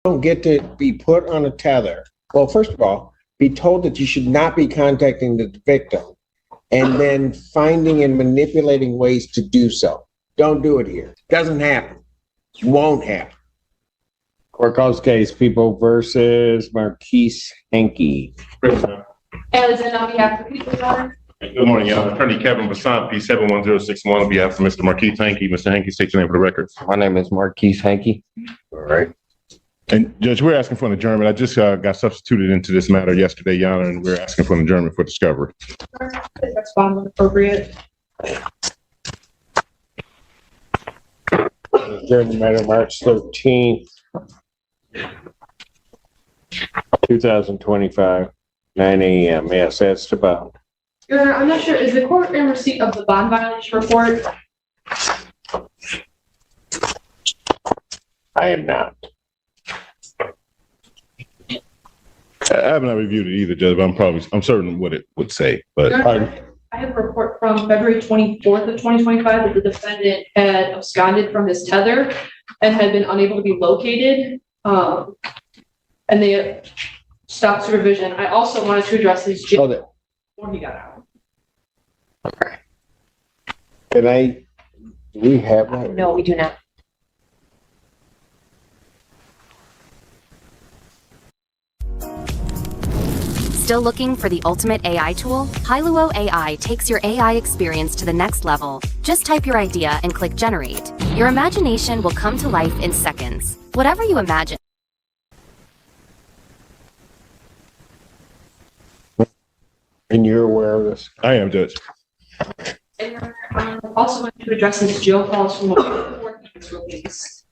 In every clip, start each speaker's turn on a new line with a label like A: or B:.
A: don't get to be put on a tether. Well, first of all, be told that you should not be contacting the victim and then finding and manipulating ways to do so. Don't do it here. Doesn't happen. Won't happen. Court calls case, People versus Marquise Hankey.
B: Alexander, on behalf of the people, Your Honor.
C: Good morning, Your Honor. Attorney Kevin Basant, P71061, on behalf of Mr. Marquise Hankey. Mr. Hankey, state your name for the record.
A: My name is Marquise Hankey.
C: All right. And Judge, we're asking for an adjournment. I just got substituted into this matter yesterday, Your Honor, and we're asking for an adjournment for discovery.
B: That's fine when appropriate.
A: Adjourned matter March 13th, 2025, 9 a.m. Yes, that's the bond.
B: Your Honor, I'm not sure, is the court in receipt of the bond violation report?
A: I am not.
C: I have not reviewed it either, Judge, but I'm certain what it would say. But
B: Your Honor, I have a report from February 24th of 2025 that the defendant had absconded from his tether and had been unable to be located. And they stopped supervision. I also wanted to address his jail before he got out.
A: Okay. Do we have that?
D: No, we do not.
E: Still looking for the ultimate AI tool? Hailuo AI takes your AI experience to the next level. Just type your idea and click generate. Your imagination will come to life in seconds. Whatever you imagine.
A: And you're aware of this?
C: I am, Judge.
B: And Your Honor, I also wanted to address his jail calls from before he was released.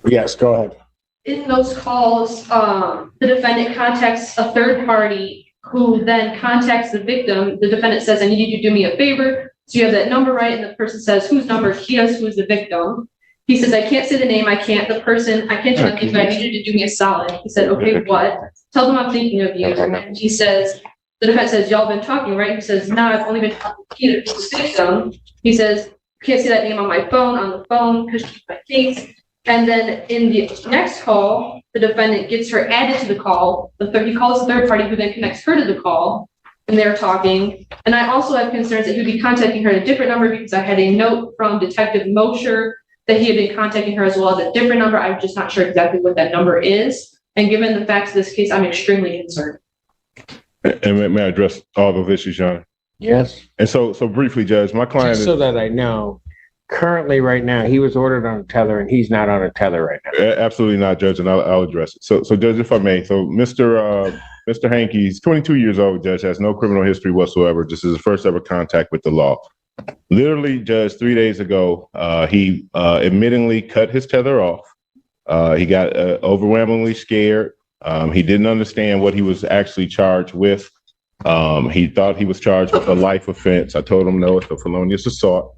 A: Yes, go ahead.
B: In those calls, the defendant contacts a third party who then contacts the victim. The defendant says, I need you to do me a favor. So you have that number right, and the person says, whose number? He does, who's the victim. He says, I can't say the name, I can't tell anything, but I need you to do me a solid. He said, okay, what? Tell them I'm thinking of you. And he says, the defendant says, y'all been talking, right? He says, no, I've only been talking to Peter, who's the victim. He says, can't see that name on the phone, because she's my case. And then in the next call, the defendant gets her added to the call. He calls the third party who then connects her to the call, and they're talking. And I also have concerns that he'd be contacting her at a different number because I had a note from Detective Mosher that he had been contacting her as well as a different number. I'm just not sure exactly what that number is. And given the facts of this case, I'm extremely concerned.
C: And may I address all those issues, Your Honor?
A: Yes.
C: And so briefly, Judge, my client
A: Just so that I know, currently right now, he was ordered on a tether and he's not on a tether right now.
C: Absolutely not, Judge, and I'll address it. So Judge, if I may, so Mr. Hankey, he's 22 years old, Judge, has no criminal history whatsoever. This is his first ever contact with the law. Literally, Judge, 3 days ago, he admittingly cut his tether off. He got overwhelmingly scared. He didn't understand what he was actually charged with. He thought he was charged with a life offense. I told him, no, it's a felonious assault.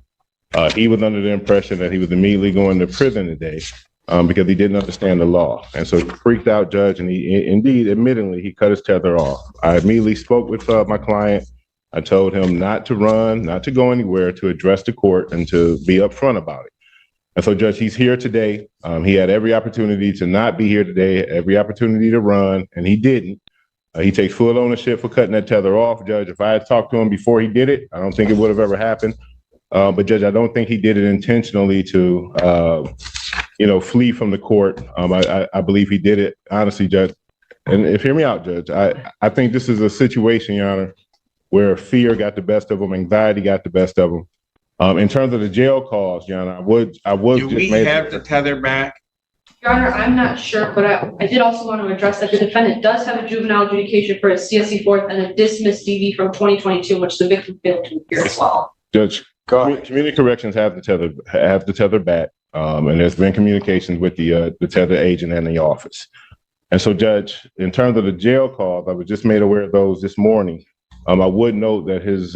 C: He was under the impression that he was immediately going to prison today because he didn't understand the law. And so he freaked out, Judge, and admittedly, he cut his tether off. I immediately spoke with my client. I told him not to run, not to go anywhere, to address the court and to be upfront about it. And so, Judge, he's here today. He had every opportunity to not be here today, every opportunity to run, and he didn't. He takes full ownership for cutting that tether off, Judge. If I had talked to him before he did it, I don't think it would have ever happened. But Judge, I don't think he did it intentionally to, flee from the court. I believe he did it, honestly, Judge. And if hear me out, Judge, I think this is a situation, Your Honor, where fear got the best of him, anxiety got the best of him. In terms of the jail calls, Your Honor, I would.
A: Do we have the tether back?
B: Your Honor, I'm not sure, but I did also want to address that the defendant does have a juvenile adjudication for a CSE fourth and a dismissed DV from 2022, which the victim failed to appear as well.
C: Judge, community corrections have the tether back, and there's been communications with the tether agent and the office. And so, Judge, in terms of the jail calls, I was just made aware of those this morning. I would note that his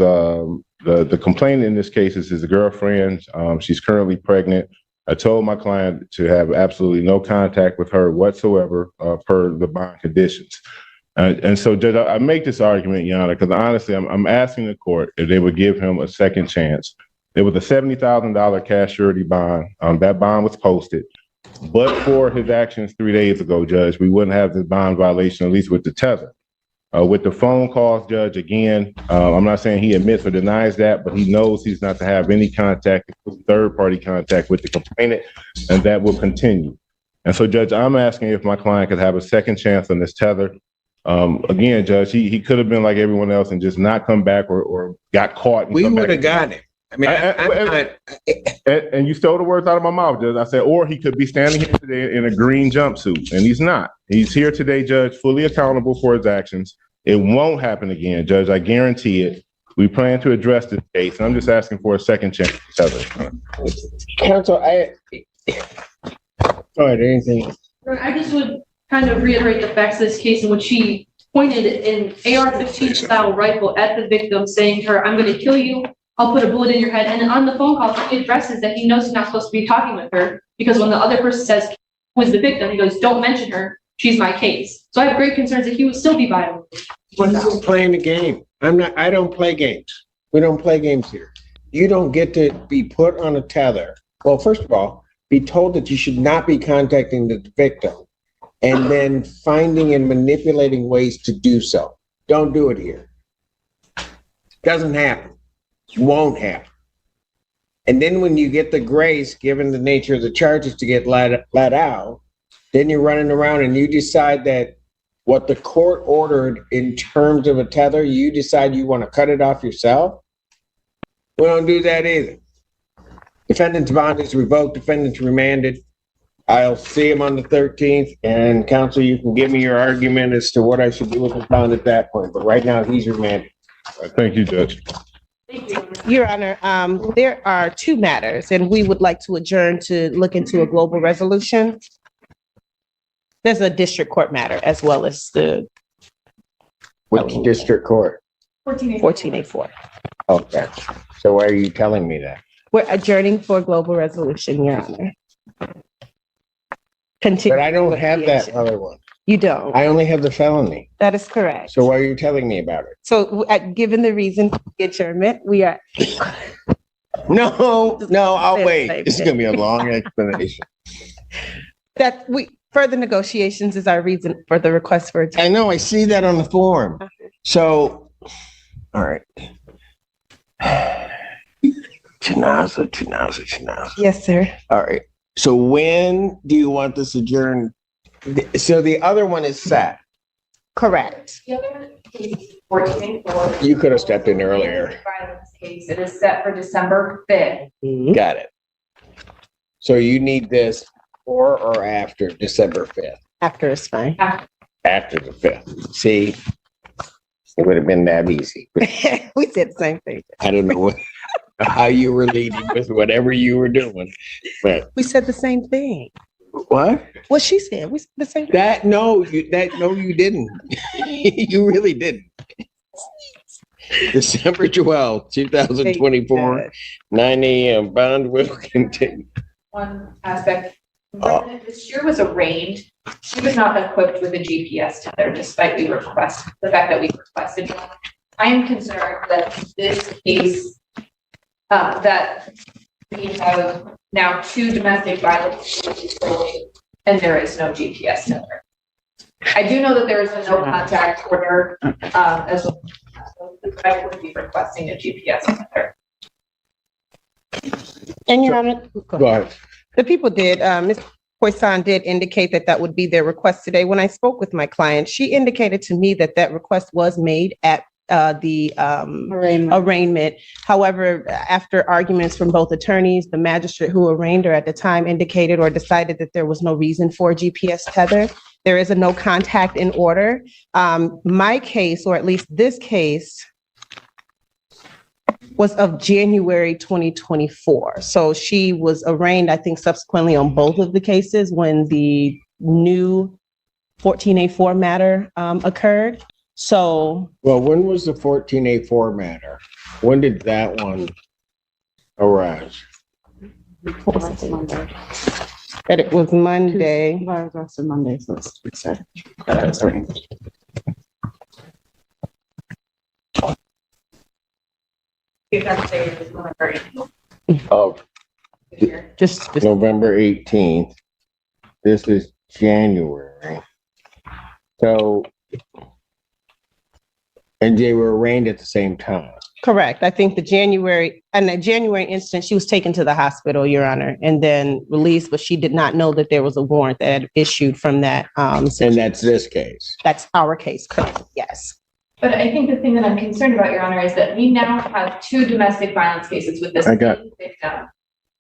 C: the complainant in this case is his girlfriend. She's currently pregnant. I told my client to have absolutely no contact with her whatsoever per the bond conditions. And so, Judge, I make this argument, Your Honor, because honestly, I'm asking the court if they would give him a second chance. There was a $70,000 cash surety bond. That bond was posted. But for his actions 3 days ago, Judge, we wouldn't have the bond violation, at least with the tether. With the phone calls, Judge, again, I'm not saying he admits or denies that, but he knows he's not to have any contact, third-party contact with the complainant, and that will continue. And so, Judge, I'm asking if my client could have a second chance on this tether. Again, Judge, he could have been like everyone else and just not come back or got caught.
A: We would have got him. I mean,
C: And you stole the words out of my mouth, Judge. I said, or he could be standing here today in a green jumpsuit, and he's not. He's here today, Judge, fully accountable for his actions. It won't happen again, Judge. I guarantee it. We plan to address this case, and I'm just asking for a second chance.
A: Counsel, all right, anything?
B: I just would kind of reiterate the facts of this case in which he pointed an AR-15 style rifle at the victim, saying to her, "I'm going to kill you. I'll put a bullet in your head." And on the phone call, he addresses that he knows he's not supposed to be talking with her because when the other person says, "Who is the victim?" he goes, "Don't mention her. She's my case." So I have great concerns that he would still be violent.
A: He's playing the game. I don't play games. We don't play games here. You don't get to be put on a tether. Well, first of all, be told that you should not be contacting the victim and then finding and manipulating ways to do so. Don't do it here. Doesn't happen. Won't happen. And then when you get the grace, given the nature of the charges, to get let out, then you're running around and you decide that what the court ordered in terms of a tether, you decide you want to cut it off yourself. We don't do that either. Defendant's bond is revoked, defendant's remanded. I'll see him on the 13th, and counsel, you can give me your argument as to what I should do with his bond at that point, but right now he's remanded.
C: Thank you, Judge.
B: Thank you.
D: Your Honor, there are two matters, and we would like to adjourn to look into a global resolution. There's a district court matter as well as the
A: Which district court?
D: 1484.
A: Okay, so why are you telling me that?
D: We're adjourning for global resolution, Your Honor. Continue.
A: But I don't have that other one.
D: You don't.
A: I only have the felony.
D: That is correct.
A: So why are you telling me about it?
D: So, given the reason for the adjournment, we are.
A: No, I'll wait. This is gonna be a long explanation.
D: That further negotiations is our reason for the request for adjournment.
A: I know, I see that on the form. So, all right. Chinaza.
D: Yes, sir.
A: All right. So when do you want this adjourned? So the other one is set.
D: Correct.
F: The other case, 1484.
A: You could have stepped in earlier.
F: Violence case. It is set for December 5th.
A: Got it. So you need this before or after December 5th?
D: After is fine.
A: After the 5th. See, it would have been that easy.
D: We said the same thing.
A: I don't know how you were leading with whatever you were doing, but
D: We said the same thing.
A: what?
D: What she said. We said the same thing.
A: No, you didn't. You really didn't. December 12th, 2024, 9 a.m. Bond will continue.
F: One aspect. When this year was arraigned, she was not equipped with a GPS tether, despite the fact that we requested one. I am concerned that this case, that we have now 2 domestic violence cases and there is no GPS tether. I do know that there is a no contact order, as well. So I would be requesting a GPS tether.
D: And Your Honor,
A: Go ahead.
D: the people did, Ms. Poisson did indicate that that would be their request today. When I spoke with my client, she indicated to me that that request was made at the arraignment. However, after arguments from both attorneys, the magistrate who arraigned her at the time indicated or decided that there was no reason for a GPS tether. There is a no contact in order. My case, or at least this case, was of January 2024. So she was arraigned, I think, subsequently on both of the cases when the new 14A4 matter occurred. So,
A: Well, when was the 14A4 matter? When did that one arise?
D: that it was Monday.
G: Monday, so it's Saturday.
F: If that's say it was November 8th
A: Of
F: this year.
D: Just
A: November 18th. this is January. So, and they were arraigned at the same time.
D: Correct. I think the January instance, she was taken to the hospital, Your Honor, and then released, but she did not know that there was a warrant that had issued from that.
A: And that's this case.
D: That's our case, correct? Yes.
F: But I think the thing that I'm concerned about, Your Honor, is that we now have 2 domestic violence cases with this same victim.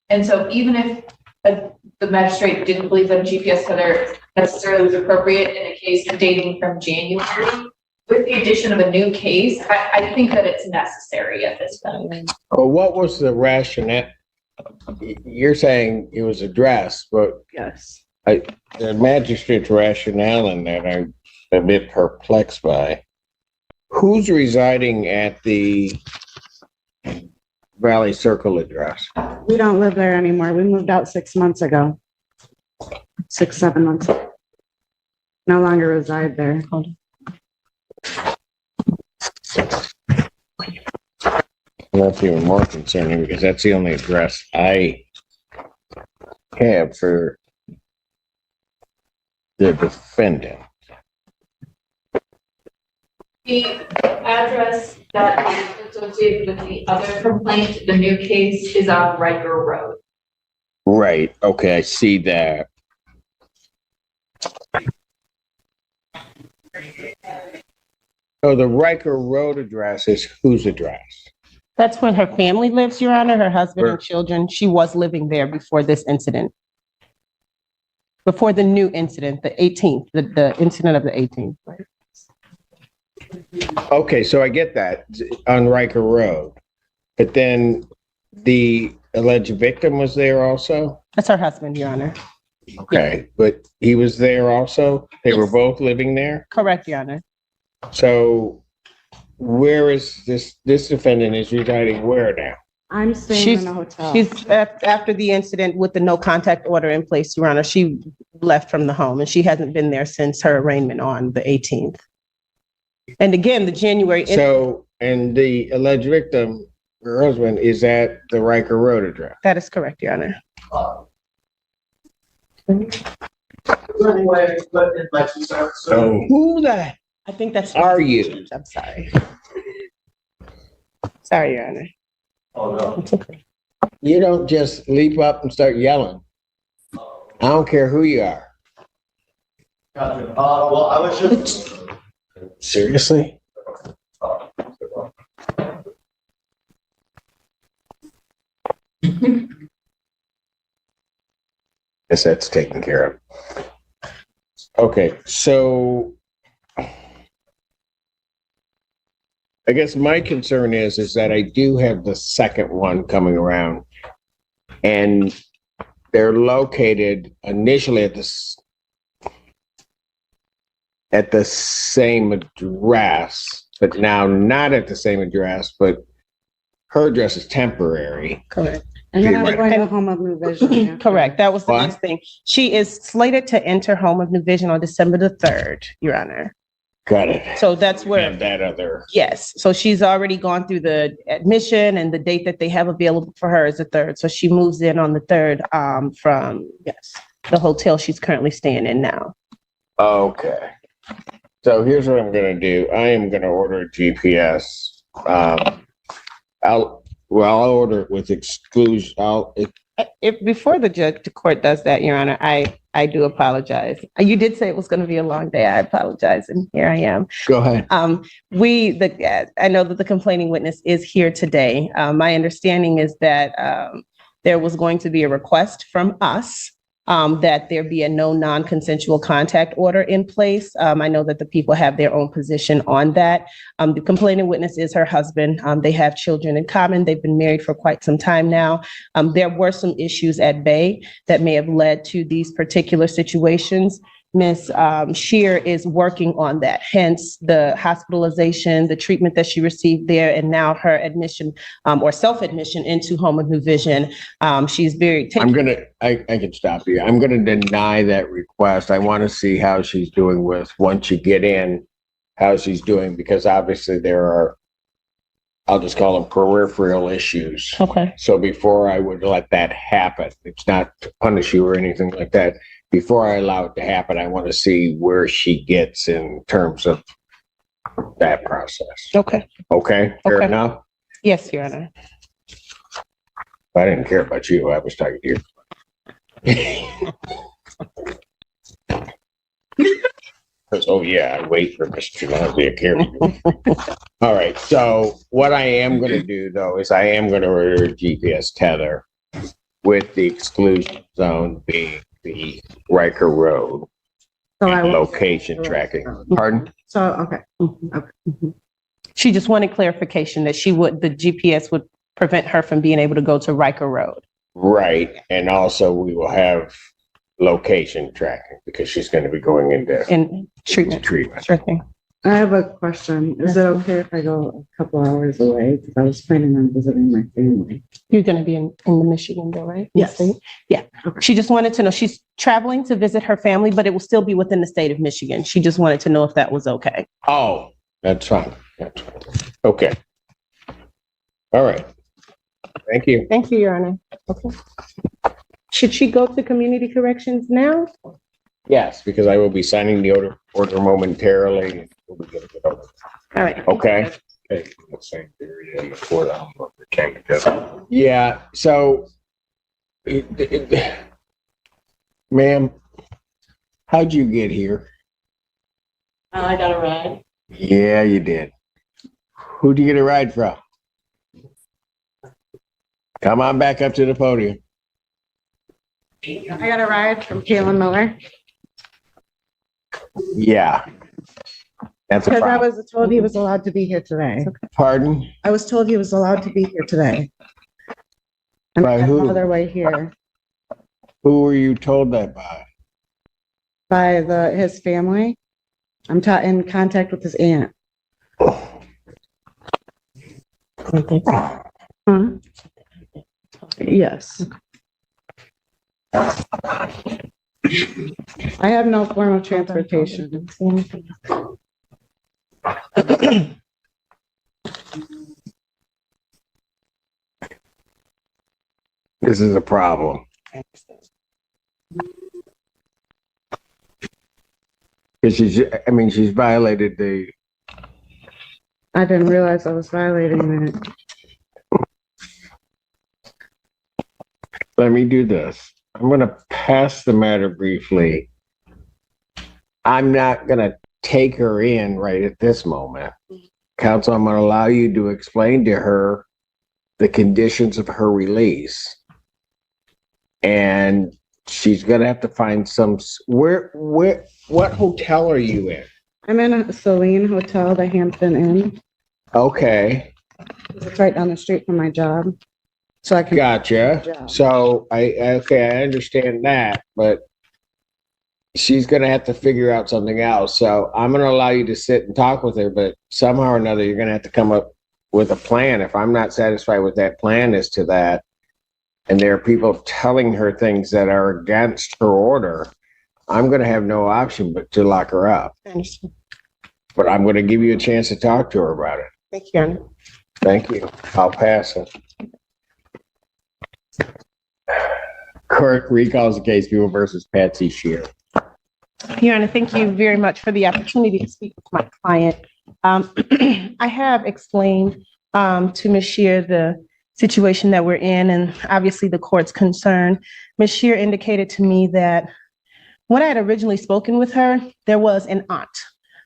F: And so even if the magistrate didn't believe that a GPS tether necessarily was appropriate in a case dating from January, with the addition of a new case, I think that it's necessary at this point.
A: Well, what was the rationale? You're saying it was addressed, but
G: Yes.
A: the magistrate's rationale in that I'm a bit perplexed by. Who's residing at the Valley Circle address?
G: We don't live there anymore. We moved out 6 months ago. 6, 7 months. No longer reside there.
A: That's even more concerning because that's the only address I have for the defendant.
F: The address that is associated with the other complaint, the new case, is on Riker Road.
A: Right. Okay, I see that. So the Riker Road address is whose address?
D: That's where her family lives, Your Honor, her husband
A: Where?
D: and children. She was living there before this incident. Before the new incident, the 18th, the incident of the 18th. Right?
A: Okay, so I get that on Riker Road. But then the alleged victim was there also?
D: That's her husband, Your Honor.
A: Okay, but he was there also? They were
D: Yes.
A: both living there?
D: Correct, Your Honor.
A: So where is this defendant is residing where now?
G: I'm staying
D: She's-
G: in a hotel.
D: She's after the incident with the no contact order in place, Your Honor, she left from the home and she hasn't been there since her arraignment on the 18th. And again, the January.
A: So, and the alleged victim, her husband, is at the Riker Road address?
D: That is correct, Your Honor.
A: So who the
D: I think that's.
A: are you?
D: I'm sorry. Sorry, Your Honor.
H: Oh, no.
D: It's okay.
A: You don't just leap up and start yelling. I don't care who you are.
H: Gotcha. Well, I was just.
A: Seriously? Guess that's taken care of. Okay, so I guess my concern is that I do have the second one coming around, and they're located initially at the same address, but now not at the same address, but her address is temporary.
D: Correct.
G: And then I'm
A: Right.
G: going to Home of New Vision.
D: Correct. That was the
A: What?
D: next thing. She is slated to enter Home of New Vision on December the 3rd, Your Honor.
A: Got it.
D: So that's where.
A: Have that other.
D: Yes, so she's already gone through the admission and the date that they have available for her is the 3rd. So she moves in on the 3rd from, yes, the hotel she's currently staying in now.
A: Okay. So here's what I'm gonna do. I am gonna order a GPS. I'll order it with exclusion.
D: If before the court does that, Your Honor, I do apologize. You did say it was going to be a long day. I apologize, and here I am.
A: Go ahead.
D: I know that the complaining witness is here today. My understanding is that there was going to be a request from us that there be a no non-consensual contact order in place. I know that the people have their own position on that. The complaining witness is her husband. They have children in common. They've been married for quite some time now. There were some issues at bay that may have led to these particular situations. Ms. Shear is working on that, hence the hospitalization, the treatment that she received there, and now her admission or self-admission into Home of New Vision. She's very.
A: I can stop you. I'm gonna deny that request. I want to see how she's doing once you get in, how she's doing, because obviously there are, I'll just call them peripheral issues.
D: Okay.
A: So before I would let that happen, it's not to punish you or anything like that. before I allow it to happen, I want to see where she gets in terms of that process.
D: Okay.
A: Okay, fair
D: Okay.
A: enough?
D: Yes, Your Honor.
A: I didn't care about you. I was talking to you. Oh, yeah, I wait for Mr. Janelle to carry. All right, so what I am going to do, though, is I am going to order a GPS tether with the exclusion zone being the Riker Road
G: So I will.
A: location tracking. Pardon?
G: So, okay.
D: She just wanted clarification that the GPS would prevent her from being able to go to Riker Road.
A: Right, and also we will have location tracking because she's going to be going into
D: And treatment. Sure thing.
G: I have a question. Is it okay if I go a couple hours away? Because I was planning on visiting my family.
D: You're going to be in the Michigan though, right?
G: Yes.
D: State? Yeah.
G: Okay.
D: She just wanted to know, she's traveling to visit her family, but it will still be within the state of Michigan. She just wanted to know if that was okay.
A: Oh, that's fine. That's fine. Okay. All right. Thank you.
D: Thank you, Your Honor. Okay. Should she go to community corrections now?
A: Yes, because I will be signing the order momentarily. We'll be good to go.
D: All right.
A: Okay.
C: The same period and before that, it came together.
A: Yeah, so, ma'am, how'd you get here?
I: I got a ride.
A: Yeah, you did. Who'd you get a ride from? Come on back up to the podium.
G: I got a ride from Kalen Miller.
A: Yeah. That's a
G: Because I
A: problem.
G: was told he was allowed to be here today.
A: Pardon?
G: I was told he was allowed to be here today. And
A: By
G: I had
A: who?
G: no other way here
A: Who were you told that by?
G: by his family. I'm in contact with his aunt. Huh? Yes. I have no form of transportation.
A: This is a problem. Because she's violated the,
G: I didn't realize I was violating it.
A: let me do this. I'm going to pass the matter briefly. I'm not going to take her in right at this moment. Counsel, I'm going to allow you to explain to her the conditions of her release. And she's going to have to find what hotel are you in?
G: I'm in a Celine Hotel, the Hampton Inn.
A: Okay,
G: It's right down the street from my job. So I can.
A: gotcha. So I understand that, but she's going to have to figure out something else. So I'm going to allow you to sit and talk with her, but somehow or another, you're going to have to come up with a plan. If I'm not satisfied with that plan as to that, and there are people telling her things that are against her order, I'm going to have no option but to lock her up.
D: I understand.
A: But I'm going to give you a chance to talk to her about it.
D: Thank you, Your Honor.
A: Thank you. I'll pass it. Court recalls the case People versus Patsy Shear.
D: Your Honor, thank you very much for the opportunity to speak with my client. I have explained to Ms. Shear the situation that we're in and obviously the court's concern. Ms. Shear indicated to me that when I had originally spoken with her, there was an aunt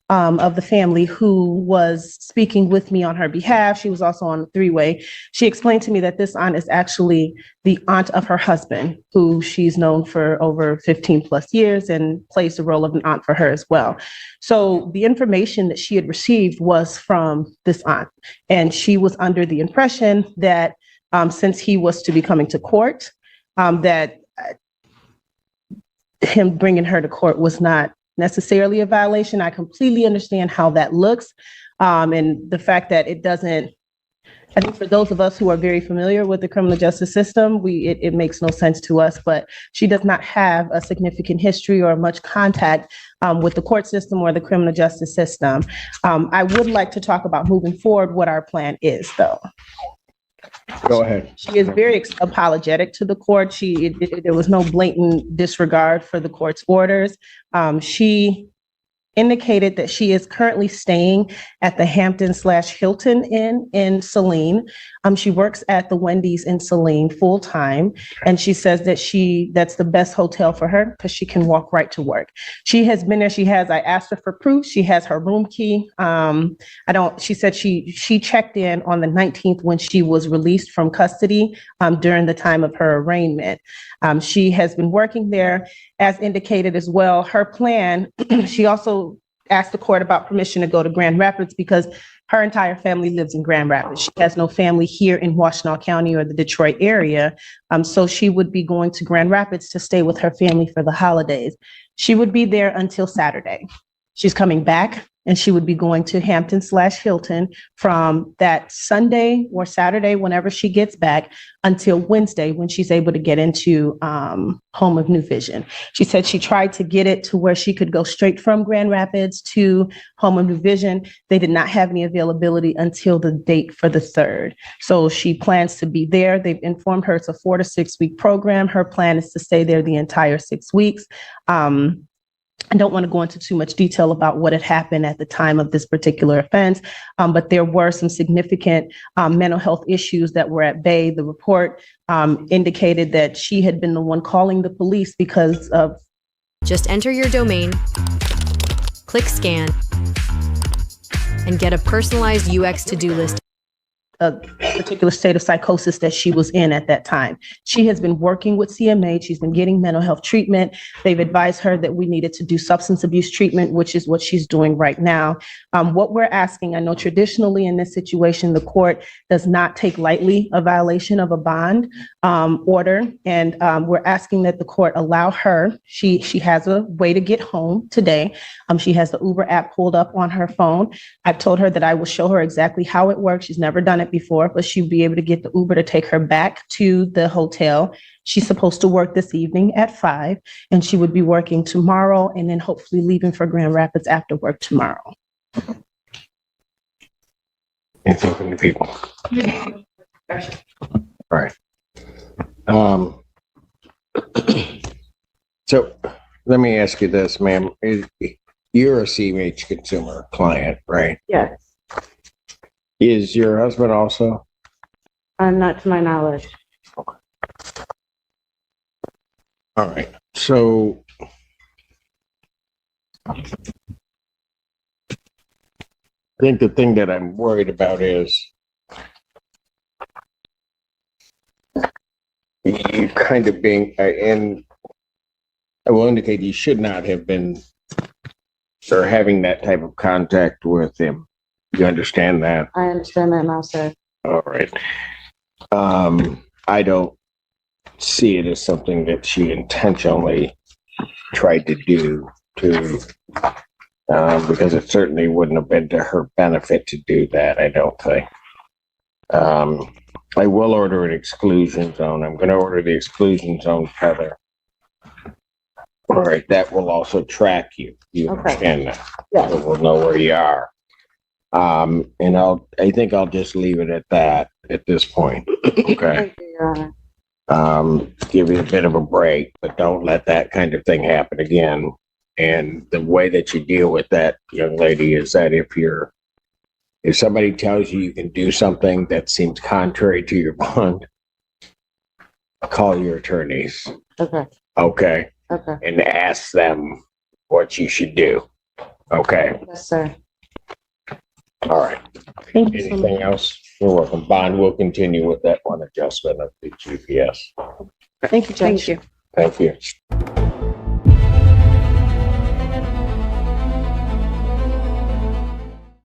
D: of the family who was speaking with me on her behalf. She was also on the three-way. She explained to me that this aunt is actually the aunt of her husband, who she's known for over 15 plus years and plays the role of an aunt for her as well. So the information that she had received was from this aunt, and she was under the impression that since he was to be coming to court, that him bringing her to court was not necessarily a violation. I completely understand how that looks. And the fact that it doesn't, I think for those of us who are very familiar with the criminal justice system, it makes no sense to us, but she does not have a significant history or much contact with the court system or the criminal justice system. I would like to talk about moving forward what our plan is though.
A: Go ahead.
D: She is very apologetic to the court. There was no blatant disregard for the court's orders. She indicated that she is currently staying at the Hampton/Hilton Inn in Saline. She works at the Wendy's in Saline full-time, and she says that that's the best hotel for her because she can walk right to work. She has been there. I asked her for proof. She has her room key. She said she checked in on the 19th when she was released from custody during the time of her arraignment. She has been working there as indicated as well. Her plan, she also asked the court about permission to go to Grand Rapids because her entire family lives in Grand Rapids. She has no family here in Washtenaw County or the Detroit area. So she would be going to Grand Rapids to stay with her family for the holidays. She would be there until Saturday. She's coming back and she would be going to Hampton/Hilton from that Sunday or Saturday, whenever she gets back, until Wednesday when she's able to get into Home of New Vision. She said she tried to get it to where she could go straight from Grand Rapids to Home of New Vision. They did not have any availability until the date for the 3rd. So she plans to be there. They've informed her it's a 4 to 6 week program. Her plan is to stay there the entire 6 weeks. I don't want to go into too much detail about what had happened at the time of this particular offense, but there were some significant mental health issues that were at bay. The report indicated that she had been the one calling the police because of...
J: Just enter your domain, click scan, and get a personalized UX to-do list.
D: A particular state of psychosis that she was in at that time. She has been working with CMH. She's been getting mental health treatment. They've advised her that we needed to do substance abuse treatment, which is what she's doing right now. What we're asking, I know traditionally in this situation, the court does not take lightly a violation of a bond order. And we're asking that the court allow her, she has a way to get home today. She has the Uber app pulled up on her phone. I've told her that I will show her exactly how it works. She's never done it before, but she'll be able to get the Uber to take her back to the hotel. She's supposed to work this evening at 5, and she would be working tomorrow and then hopefully leaving for Grand Rapids after work tomorrow.
A: Anything from the people? All right. So let me ask you this, ma'am. You're a CMH consumer client, right?
G: Yes,
A: Is your husband also?
G: not to my knowledge.
A: All right. So I think the thing that I'm worried about is you kind of being, and I will indicate you should not have been or having that type of contact with him. You understand that?
G: I understand that now, sir.
A: All right. I don't see it as something that she intentionally tried to do because it certainly wouldn't have been to her benefit to do that, I don't think. I will order an exclusion zone. I'm going to order the exclusion zone tether. All right, that will also track you. You
G: Okay.
A: understand that?
G: Yes.
A: So we'll know where you are. And I think I'll just leave it at that at this point. Okay.
G: Thank you, Your Honor.
A: Give you a bit of a break, but don't let that kind of thing happen again. And the way that you deal with that, young lady, is that if somebody tells you you can do something that seems contrary to your bond, call your attorneys.
G: Okay,
A: Okay.
G: okay.
A: And ask them what you should do. Okay.
G: Yes, sir.
A: All right.
D: Thank you so much.
A: Anything else? You're welcome. Bond will continue with that one adjustment of the GPS.
D: Thank you, Judge.
G: Thank you.
A: Thank you.